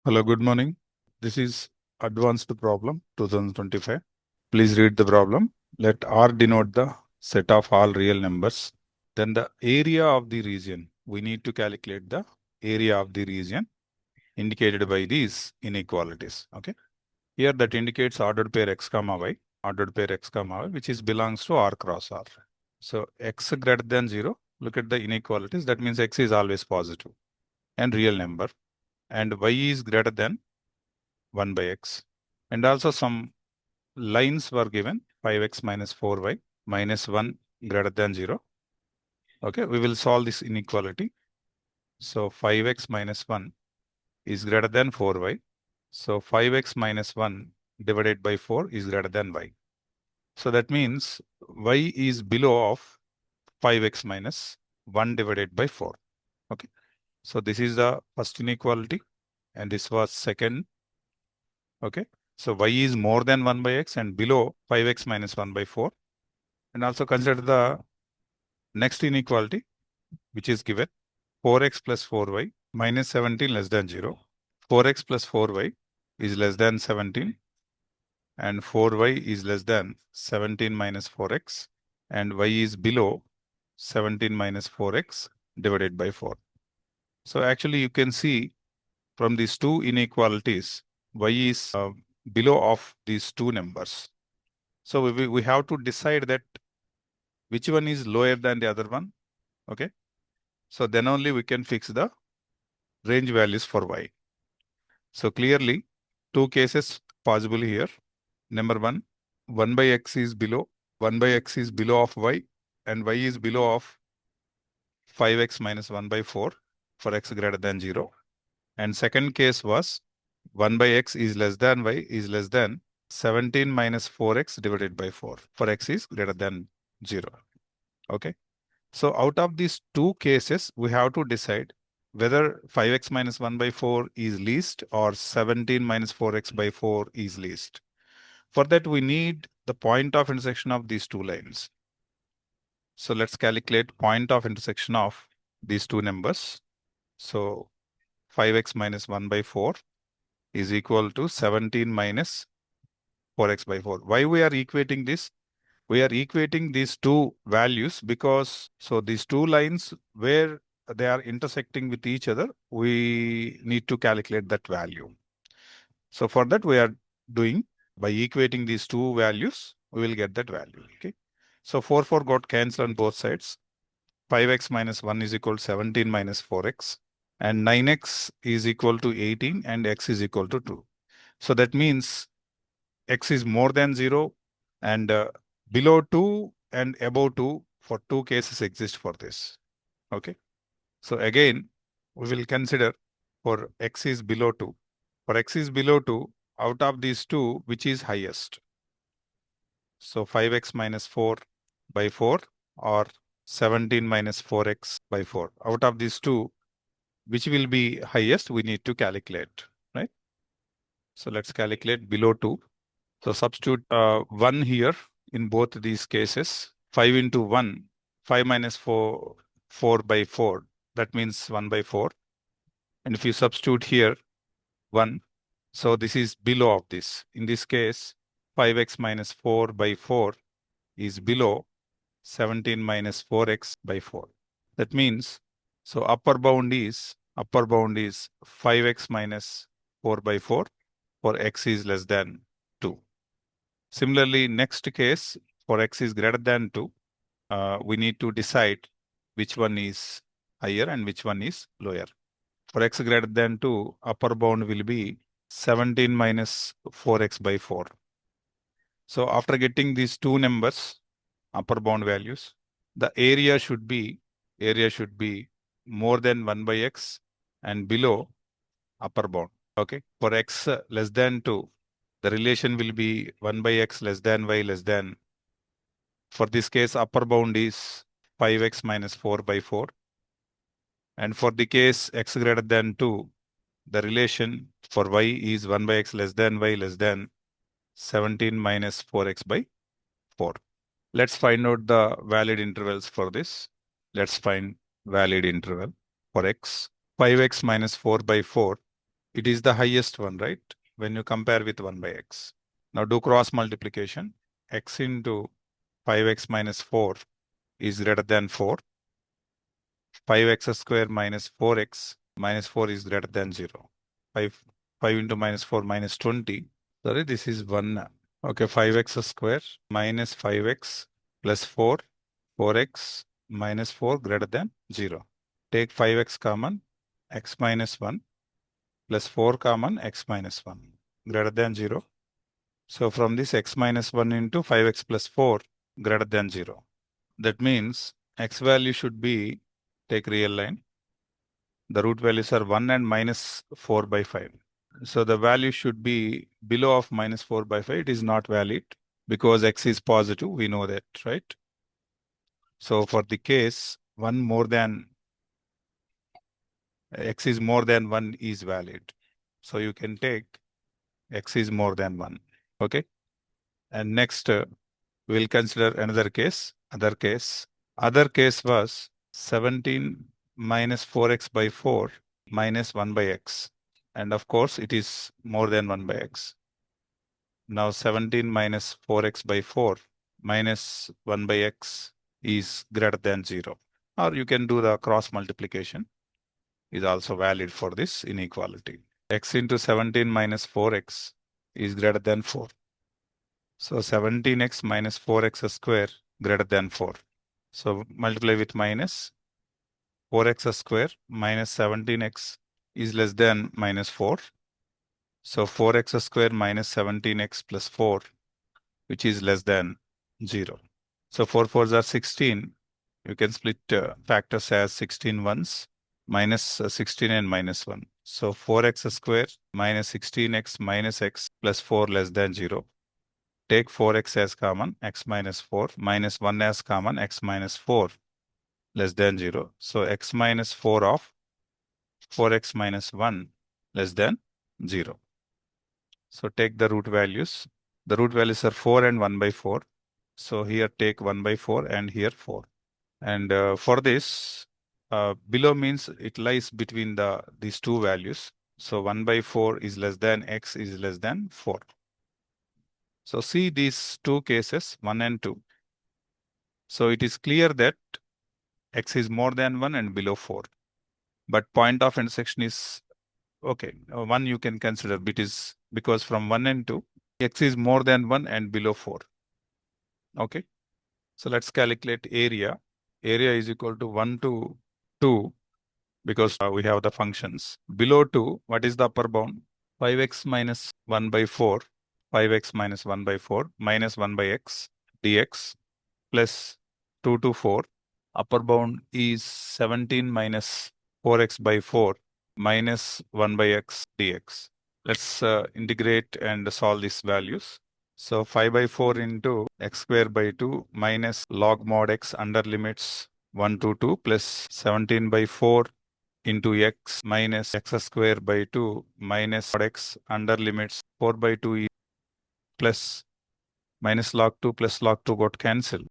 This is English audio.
Hello, good morning. This is Advanced Problem 2025. Please read the problem. Let R denote the set of all real numbers. Then the area of the region. We need to calculate the area of the region indicated by these inequalities. Okay. Here that indicates ordered pair x comma y, which is belongs to R cross R. So x greater than 0. Look at the inequalities. That means x is always positive and real number. And y is greater than 1 by x. And also some lines were given 5x minus 4y minus 1 greater than 0. Okay, we will solve this inequality. So 5x minus 1 is greater than 4y. So 5x minus 1 divided by 4 is greater than y. So that means y is below of 5x minus 1 divided by 4. Okay, so this is the first inequality and this was second. Okay, so y is more than 1 by x and below 5x minus 1 by 4. And also consider the next inequality, which is given 4x plus 4y minus 17 less than 0. 4x plus 4y is less than 17 and 4y is less than 17 minus 4x and y is below 17 minus 4x divided by 4. So actually you can see from these two inequalities, y is below of these two numbers. So we have to decide that which one is lower than the other one. Okay. So then only we can fix the range values for y. So clearly, two cases possible here. Number one, 1 by x is below, 1 by x is below of y and y is below of 5x minus 1 by 4 for x greater than 0. And second case was 1 by x is less than y is less than 17 minus 4x divided by 4 for x is greater than 0. Okay. So out of these two cases, we have to decide whether 5x minus 1 by 4 is least or 17 minus 4x by 4 is least. For that, we need the point of intersection of these two lines. So let's calculate point of intersection of these two numbers. So 5x minus 1 by 4 is equal to 17 minus 4x by 4. Why we are equating this? We are equating these two values because so these two lines where they are intersecting with each other, we need to calculate that value. So for that we are doing by equating these two values, we will get that value. Okay. So 4 got cancelled on both sides. 5x minus 1 is equal to 17 minus 4x and 9x is equal to 18 and x is equal to 2. So that means x is more than 0 and below 2 and above 2 for two cases exist for this. Okay. So again, we will consider for x is below 2. For x is below 2, out of these two, which is highest? So 5x minus 4 by 4 or 17 minus 4x by 4. Out of these two, which will be highest, we need to calculate, right? So let's calculate below 2. So substitute 1 here in both these cases. 5 into 1, 5 minus 4, 4 by 4. That means 1 by 4. And if you substitute here 1, so this is below of this. In this case, 5x minus 4 by 4 is below 17 minus 4x by 4. That means, so upper bound is 5x minus 4 by 4 for x is less than 2. Similarly, next case for x is greater than 2, we need to decide which one is higher and which one is lower. For x greater than 2, upper bound will be 17 minus 4x by 4. So after getting these two numbers, upper bound values, the area should be more than 1 by x and below upper bound. Okay. For x less than 2, the relation will be 1 by x less than y less than. For this case, upper bound is 5x minus 4 by 4. And for the case x greater than 2, the relation for y is 1 by x less than y less than 17 minus 4x by 4. Let's find out the valid intervals for this. Let's find valid interval for x. 5x minus 4 by 4 it is the highest one, right? When you compare with 1 by x. Now do cross multiplication. X into 5x minus 4 is greater than 4. 5x square minus 4x minus 4 is greater than 0. 5 into minus 4 minus 20. Sorry, this is 1. Okay, 5x square minus 5x plus 4. 4x minus 4 greater than 0. Take 5x common, x minus 1 plus 4 common, x minus 1 greater than 0. So from this, x minus 1 into 5x plus 4 greater than 0. That means x value should be, take real line. The root values are 1 and minus 4 by 5. So the value should be below of minus 4 by 5. It is not valid because x is positive. We know that, right? So for the case, x is more than 1 is valid. So you can take x is more than 1. Okay. And next, we'll consider another case. Other case was 17 minus 4x by 4 minus 1 by x. And of course, it is more than 1 by x. Now 17 minus 4x by 4 minus 1 by x is greater than 0. Or you can do the cross multiplication. Is also valid for this inequality. X into 17 minus 4x is greater than 4. So 17x minus 4x square greater than 4. So multiply with minus 4x square minus 17x is less than minus 4. So 4x square minus 17x plus 4, which is less than 0. So 4 fours are 16. You can split factors as 16 ones. Minus 16 and minus 1. So 4x square minus 16x minus x plus 4 less than 0. Take 4x as common, x minus 4 minus 1 as common, x minus 4 less than 0. So x minus 4 of 4x minus 1 less than 0. So take the root values. The root values are 4 and 1 by 4. So here take 1 by 4 and here 4. And for this, below means it lies between these two values. So 1 by 4 is less than x is less than 4. So see these two cases, 1 and 2. So it is clear that x is more than 1 and below 4. But point of intersection is, okay, 1 you can consider because from 1 and 2, x is more than 1 and below 4. Okay. So let's calculate area. Area is equal to 1 to 2. Because we have the functions. Below 2, what is the upper bound? 5x minus 1 by 4, 5x minus 1 by 4, minus 1 by x dx plus 2 to 4. Upper bound is 17 minus 4x by 4 minus 1 by x dx. Let's integrate and solve these values. So 5 by 4 into x square by 2 minus log mod x under limits 1 to 2 plus 17 by 4 into x minus x square by 2 minus x under limits 4 by 2 plus minus log 2 plus log 2 got cancelled.